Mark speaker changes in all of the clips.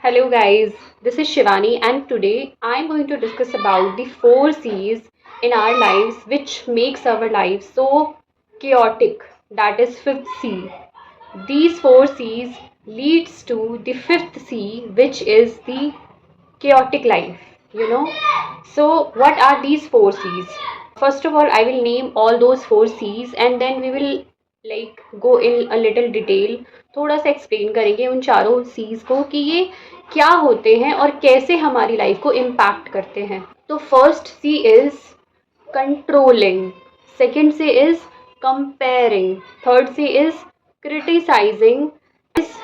Speaker 1: Hello guys, this is Shivani and today I am going to discuss about the 4 C's in our lives which makes our life so chaotic. That is fifth C. These 4 C's leads to the fifth C which is the chaotic life, you know. So what are these 4 C's? First of all, I will name all those 4 C's and then we will go in a little detail. थोड़ा सा explain करेंगे उन चारों seize को कि ये क्या होते हैं और कैसे हमारी लाइफ को इम्पैक्ट करते हैं. तो first C is controlling, second C is comparing, third C is criticizing, is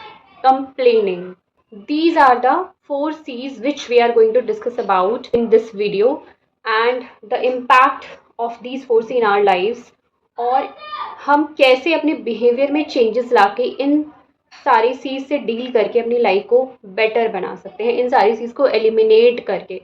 Speaker 1: complaining. These are the 4 C's which we are going to discuss about in this video and the impact of these 4 C in our lives और हम कैसे अपने behaviour में changes लाके इन सारी चीज़ से deal करके अपनी लाइफ को बेटर बना सकते हैं, इन सारी चीज़ को एलिमिनेट करके.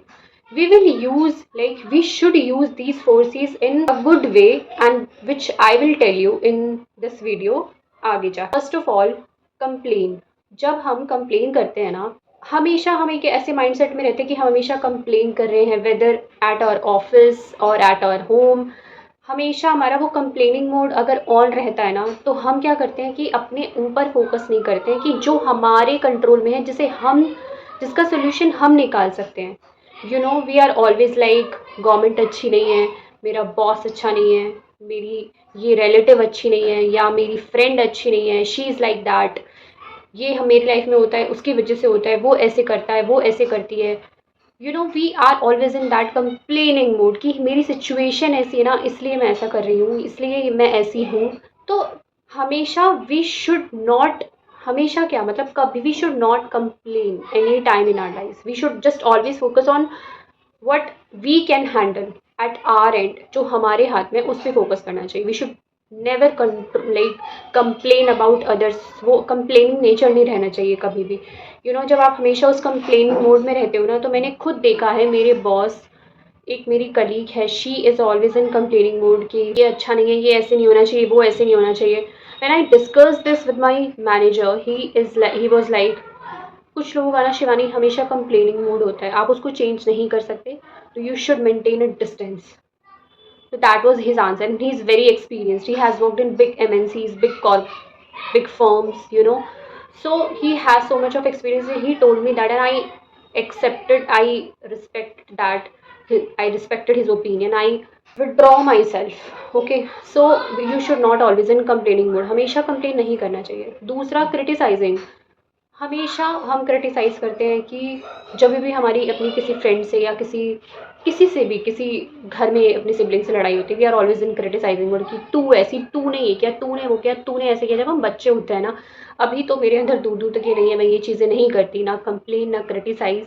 Speaker 1: We will use, we should use these 4 C's in a good way and which I will tell you in this video आगे जा. First of all complain. जब हम कंप्लेन करते हैं ना, हमेशा हम एक ऐसे माइंडसेट में रहते हैं कि हम हमेशा कंप्लेन कर रहे हैं, वेदर एट आवर ऑफिस और एट आवर होम. हमेशा हमारा वो कंप्लेनिंग मोड अगर ऑन रहता है ना, तो हम क्या करते हैं कि अपने ऊपर फोकस नहीं करते हैं कि जो हमारे कंट्रोल में है, जिसका सोल्यूशन हम निकाल सकते हैं. You know, we are always like government अच्छी नहीं है, मेरा बॉस अच्छा नहीं है, मेरी ये रिलेटिव अच्छी नहीं है, या मेरी फ्रेंड अच्छी नहीं है, शी इज़ लाइक दैट, ये मेरी लाइफ में होता है उसकी वजह से होता है, वो ऐसे करता है, वो ऐसे करती है. You know, we are always in that complaining mode कि मेरी सिचुएशन ऐसी है ना, इसलिए मैं ऐसा कर रही हूँ, इसलिए मैं ऐसी हूँ. तो हमेशा वी शुड नॉट, हमेशा क्या मतलब, कभी we should not complain any time in our life. We should just always focus on what we can handle at our end. जो हमारे हाथ में उस पर फोकस करना चाहिए. We should never complain about others. वो कंप्लेनिंग नेचर नहीं रहना चाहिए कभी भी. यू नो, जब आप हमेशा उस कंप्लेनिंग मोड में रहते हो ना, तो मैंने खुद देखा है, मेरे बॉस, एक मेरी कलीग है, she is always in complaining mode कि ये अच्छा नहीं है, ये ऐसे नहीं होना चाहिए, वो ऐसे नहीं होना चाहिए. When I discuss this with my manager, he was like, कुछ लोगों का ना शिवानी हमेशा कंप्लेनिंग मूड होता है, आप उसको चेंज नहीं कर सकते, तो you should maintain a distance. So that was his answer, and he's very experienced. He has worked in big MNCs, big firms, you know. So he has so much of experience. He told me that, and I accepted. I respect that. I respected his opinion. I withdraw myself. Okay. So you should not always in complaining mode. हमेशा complain नहीं करना चाहिए. दूसरा, criticizing. हमेशा हम criticise करते हैं कि जब भी हमारी अपनी किसी फ्रेंड से या किसी से भी, किसी घर में अपनी सिबलिंग से लड़ाई होती है, we are always in criticising mode कि तू ऐसी, तूने ये किया, तूने वो किया, तूने ऐसे किया. जब हम बच्चे होते हैं ना, अभी तो मेरे अंदर दूर दूर तक ये नहीं है, मैं ये चीज़ें नहीं करती, ना कंप्लेन ना क्रिटिसाइज़.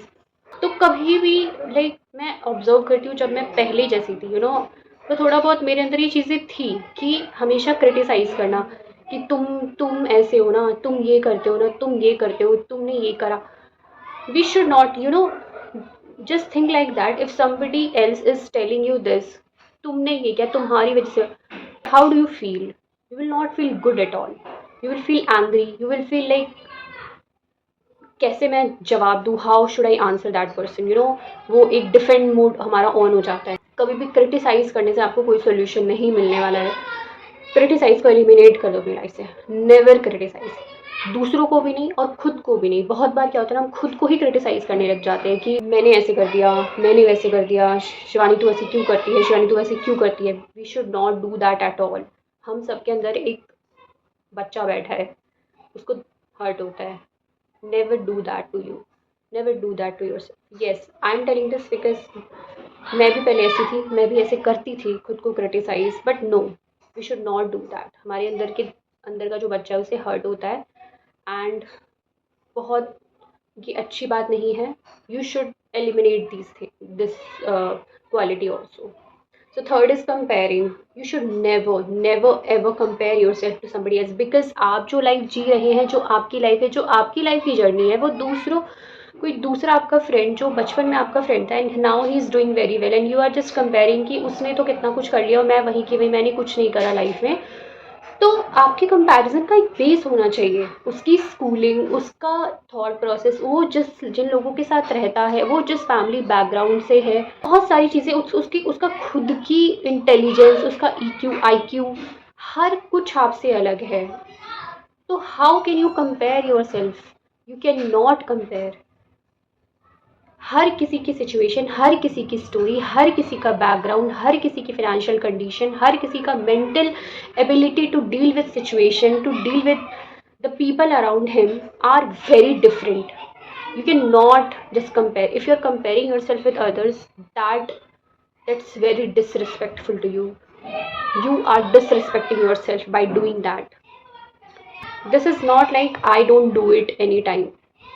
Speaker 1: तो कभी भी मैं ऑब्जर्व करती हूँ, जब मैं पहले जैसी थी, यू नो, तो थोड़ा बहुत मेरे अंदर ये चीज़ें थी कि हमेशा क्रिटिसाइज़ करना कि तुम ऐसे हो ना, तुम ये करते हो ना, तुम ये करते हो, तुमने ये करा. We should not, you know, just think like that. If somebody else is telling you this, तुमने ये किया, तुम्हारी वजह से, how do you feel? You will not feel good at all. You will feel angry. You will feel like, कैसे मैं जवाब दूँ, how should I answer that person. You know, वो एक डिफेंड मोड हमारा ऑन हो जाता है. कभी भी क्रिटिसाइज़ करने से आपको कोई सोल्यूशन नहीं मिलने वाला है. क्रिटिसाइज़ को एलिमिनेट कर दो अपनी लाइफ से. नेवर क्रिटिसाइज़, दूसरों को भी नहीं और खुद को भी नहीं. बहुत बार क्या होता है ना, हम खुद को ही क्रिटिसाइज़ करने लग जाते हैं कि मैंने ऐसे कर दिया, मैंने वैसे कर दिया, शिवानी तू ऐसे क्यों करती है, शिवानी तू ऐसे क्यों करती है. We should not do that at all. हम सबके अंदर एक बच्चा बैठा है, उसको हर्ट होता है. Never do that to you. Never do that to yourself. Yes, I am telling this because मैं भी पहले ऐसी थी, मैं भी ऐसे करती थी खुद को criticise, but no, we should not do that. हमारे अंदर का जो बच्चा है उसे हर्ट होता है एंड बहुत ये अच्छी बात नहीं है. You should eliminate this quality also. So third is comparing. You should never never ever compare yourself to somebody else, because आप जो लाइफ जी रहे हैं, जो आपकी लाइफ है, जो आपकी लाइफ की जर्नी है, वो कोई दूसरा आपका फ्रेंड जो बचपन में आपका फ्रेंड था and now he is doing very well, and you are just comparing कि उसने तो कितना कुछ कर लिया और मैं वहीं की वहीं, मैंने कुछ नहीं करा लाइफ में. तो आपके कंपैरिजन का एक बेस होना चाहिए, उसकी स्कूलिंग, उसका थॉट प्रोसेस, वो जिन लोगों के साथ रहता है, वो जिस फैमिली बैकग्राउंड से है, बहुत सारी चीज़ें, उसका खुद की इंटेलिजेंस, उसका ईक्यू, आईक्यू, हर कुछ आपसे अलग है। तो how can you compare yourself? You can not compare. हर किसी की सिचुएशन, हर किसी की स्टोरी, हर किसी का बैकग्राउंड, हर किसी की फाइनेंशियल कंडीशन, हर किसी का mental ability to deal with situation, to deal with the people around him are very different. You cannot just compare. If you're comparing yourself with others, that's very disrespectful to you. You are disrespecting yourself by doing that. This is not like I don't do it anytime.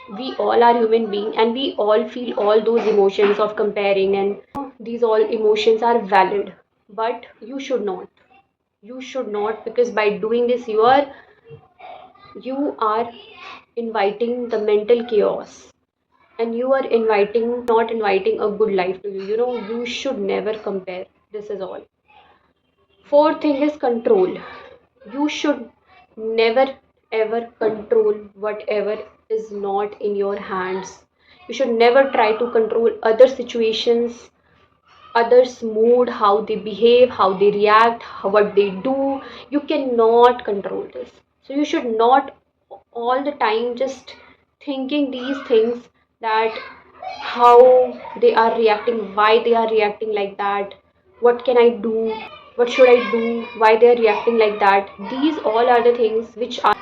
Speaker 1: We all are human beings and we all feel all those emotions of comparing, and these all emotions are valid, but you should not, because by doing this you are inviting the mental chaos, and you are not inviting a good life to you. You should never compare. This is all. Fourth thing is control. You should never ever control whatever is not in your hands. You should never try to control other situations, others' mood, how they behave, how they react, what they do. You cannot control this. So you should not all the time just thinking these things, that how they are reacting, why they are reacting like that, what can I do, what should I do, why they are reacting like that. These all are the things which are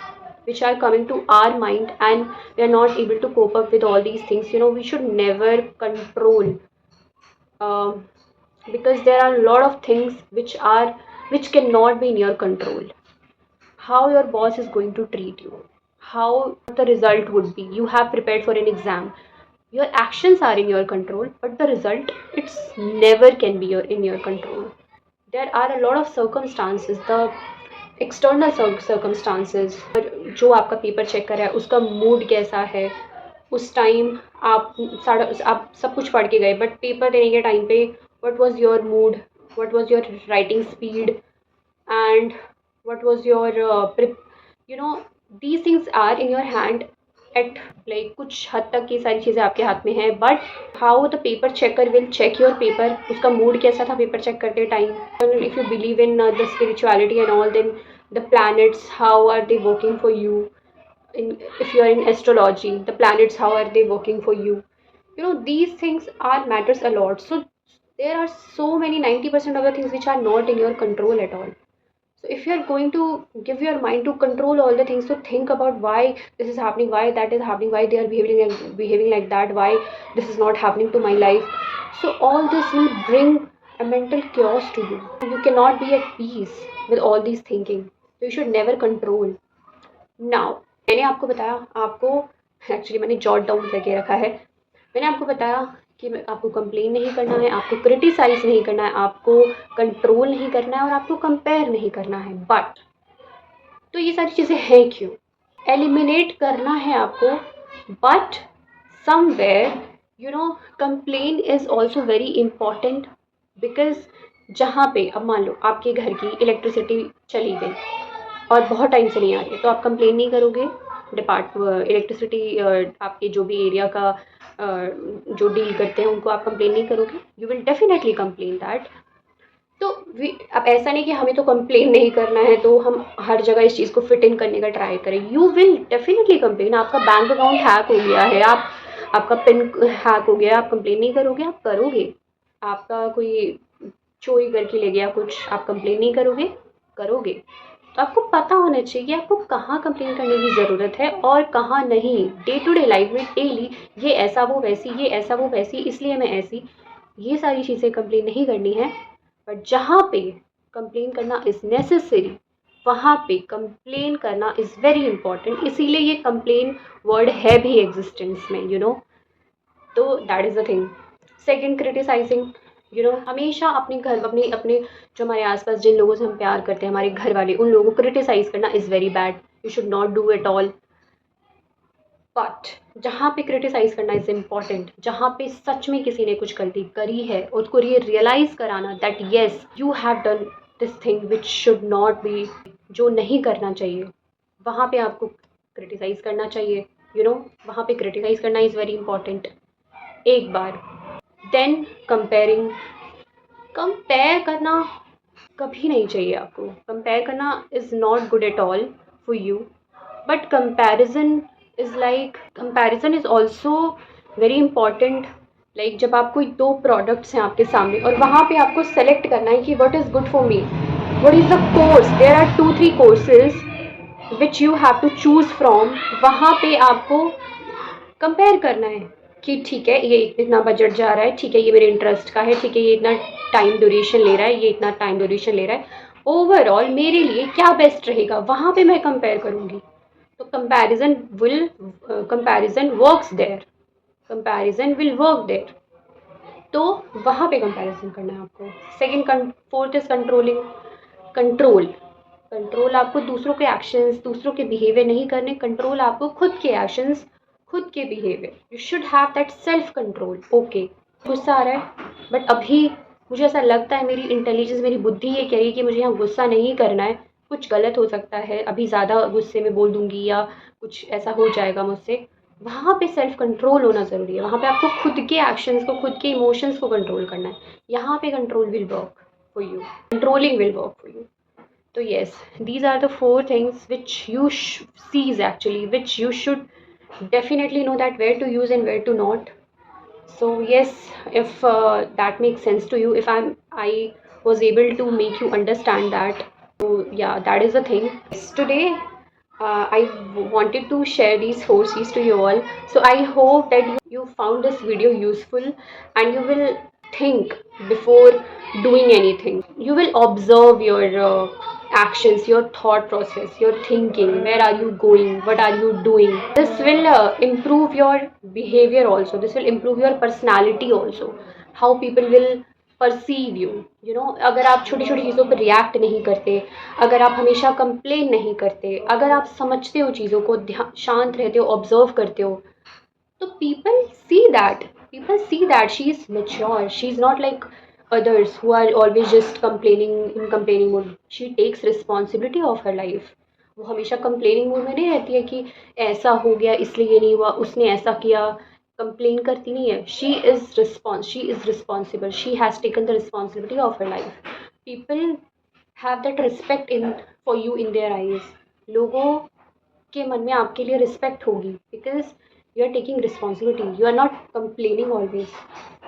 Speaker 1: coming to our mind, and we are not able to cope up with all these things. We should never control, um, because there are a lot of things which cannot be in your control. How your boss is going to treat you, how the result would be. You have prepared for an exam. Your actions are in your control, but the result, it's never can be in your control. There are a lot of circumstances, the external circumstances, जो आपका paper check कर रहा है उसका mood कैसा है, उस time आप सब कुछ पढ़ के गए, बट पेपर देने के टाइम पे what was your mood, what was your writing speed, and what was your you know these things are in your hand. At like कुछ हद तक ये सारी चीज़ें आपके हाथ में हैं, but how the paper checker will check your paper, उसका मूड कैसा था पेपर चेक करते time. If you believe in the spirituality and all, then the planets, how are they working for you? If you are in astrology, the planets, how are they working for you? These things are matters a lot. So there are so many 90% of the things which are not in your control at all. So if you are going to give your mind to control all the things, so think about why this is happening, why that is happening, why they are behaving like that, why this is not happening to my life. So all this will bring a mental chaos to you. You cannot be at peace with all these thinking. You should never control. Now, मैंने आपको बताया, आपको actually मैंने jot down करके रखा है. मैंने आपको बताया कि आपको कंप्लेन नहीं करना है, आपको क्रिटिसाइज नहीं करना है, आपको कंट्रोल नहीं करना है, और आपको कंपेयर नहीं करना है. बट तो ये सारी चीज़ें हैं क्यों? एलिमिनेट करना है आपको, but somewhere complain is also very important. Because जहाँ पे अब मान लो आपके घर की इलेक्ट्रिसिटी चली गई और बहुत टाइम से नहीं आ रही है, तो आप कंप्लेन नहीं करोगे. इलेक्ट्रिसिटी आपके जो भी एरिया का जो डील करते हैं उनको आप कंप्लेन नहीं करोगे. You will definitely complain that. तो अब ऐसा नहीं कि हमें तो कंप्लेन नहीं करना है तो हम हर जगह इस चीज़ को फिट इन करने का ट्राई करें. You will definitely complain. आपका बैंक अकाउंट हैक हो गया है, आपका पिन हैक हो गया, आप कंप्लेन नहीं करोगे? आप करोगे. आपका कोई चोरी करके ले गया कुछ, आप कंप्लेन नहीं करोगे? करोगे. तो आपको पता होना चाहिए कि आपको कहाँ कंप्लेन करने की ज़रूरत है और कहाँ नहीं. डे टू डे लाइफ में डेली ये ऐसा वो वैसी, ये ऐसा वो वैसी, इसलिए मैं ऐसी, ये सारी चीज़ें कंप्लेन नहीं करनी है. बट जहाँ पे कंप्लेन करना इज़ नेसेसरी, वहाँ पे कंप्लेन करना इज़ वेरी इंपॉर्टेंट. इसीलिए ये कंप्लेन वर्ड है भी एग्जिस्टेंस में. तो that is the thing. Second, criticising. हमेशा अपने घर, अपने जो हमारे आसपास जिन लोगों से हम प्यार करते हैं, हमारे घर वाले, उन लोगों को क्रिटिसाइज करना is very bad. You should not do it all. But जहाँ पे क्रिटिसाइज करना इज़ इम्पॉर्टेंट, जहाँ पे सच में किसी ने कुछ गलती करी है, उसको ये रियलाइज़ कराना that yes you have done this thing which should not be जो नहीं करना चाहिए वहाँ पे आपको क्रिटिसाइज़ करना चाहिए, वहाँ पे क्रिटिसाइज़ करना इज़ वेरी इंपॉर्टेंट एक बार। देन कंपेयर करना कभी नहीं चाहिए आपको। कंपेयर करना is not good at all for you, but comparison is also very important. Like जब आप कोई दो प्रोडक्ट्स हैं आपके सामने और वहाँ पे आपको सेलेक्ट करना है कि what is good for me, what is the course, there are 2-3 courses which you have to choose from. वहाँ पे आपको कंपेयर करना है कि ठीक है ये इतना बजट जा रहा है, ठीक है ये मेरे इंटरेस्ट का है, ठीक है ये इतना टाइम ड्यूरेशन ले रहा है, ये इतना टाइम ड्यूरेशन ले रहा है, ओवरऑल मेरे लिए क्या बेस्ट रहेगा, वहाँ पे मैं कंपेयर करूँगी। तो कंपैरिजन विल वर्क देयर। तो वहाँ पे कंपैरिजन करना है आपको। Fourth is control. कंट्रोल आपको दूसरों के एक्शंस, दूसरों के बिहेवियर नहीं करने, कंट्रोल आपको खुद के एक्शंस, खुद के behaviour. You should have that self control. Okay, गुस्सा आ रहा है बट अभी मुझे ऐसा लगता है, मेरी इंटेलिजेंस, मेरी बुद्धि ये कह रही है कि मुझे यहाँ गुस्सा नहीं करना है, कुछ गलत हो सकता है, अभी ज़्यादा गुस्से में बोल दूंगी या कुछ ऐसा हो जाएगा मुझसे। वहाँ पे सेल्फ कंट्रोल होना ज़रूरी है। वहाँ पे आपको खुद के एक्शंस को, खुद के इमोशंस को कंट्रोल करना है। यहाँ पे control will work for you, controlling will work for you. So yes, these are the 4 things which you sees actually, which you should definitely know that where to use and where to not. So yes, if that makes sense to you, if I was able to make you understand that, so yeah, that is the thing. Today I wanted to share these 4 C's to you all. So I hope that you found this video useful and you will think before doing anything. You will observe your actions, your thought process, your thinking, where are you going, what are you doing. This will improve your behavior also, this will improve your personality also, how people will perceive you. अगर आप छोटी छोटी चीज़ों पर react नहीं करते, अगर आप हमेशा कंप्लेन नहीं करते, अगर आप समझते हो चीज़ों को, शांत रहते हो, ऑब्जर्व करते हो, तो people see that she is mature, she is not like others who are always just complaining mode. She takes responsibility of her life. वो हमेशा कंप्लेनिंग मूड में नहीं रहती है कि ऐसा हो गया इसलिए ये नहीं हुआ, उसने ऐसा किया, कंप्लेन करती नहीं है। She is responsible, she has taken the responsibility of her life. People have that respect in for you in their eyes. लोगों के मन में आपके लिए रिस्पेक्ट होगी, because you are taking responsibility, you are not complaining always,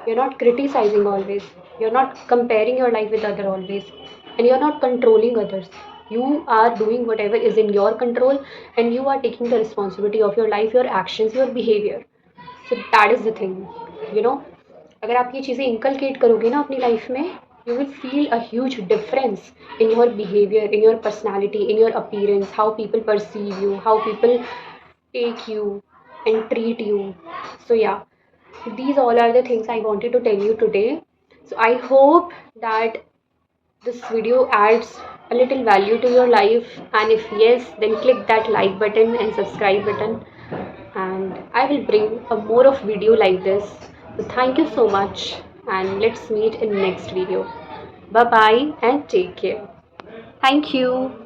Speaker 1: you're not criticizing always, you're not comparing your life with other always, and you're not controlling others. You are doing whatever is in your control and you are taking the responsibility of your life, your actions, your behavior. So that is the thing. अगर आप ये चीज़ें inculcate करोगे ना अपनी life में, you will feel a huge difference in your behavior, in your personality, in your appearance, how people perceive you, how people take you and treat you. So yeah, these all are the things I wanted to tell you today. So I hope that this video adds a little value to your life, and if yes, then click that like button and subscribe button, and I will bring a more of video like this. So thank you so much, and let's meet in next video. Bye bye and take care. Thank you.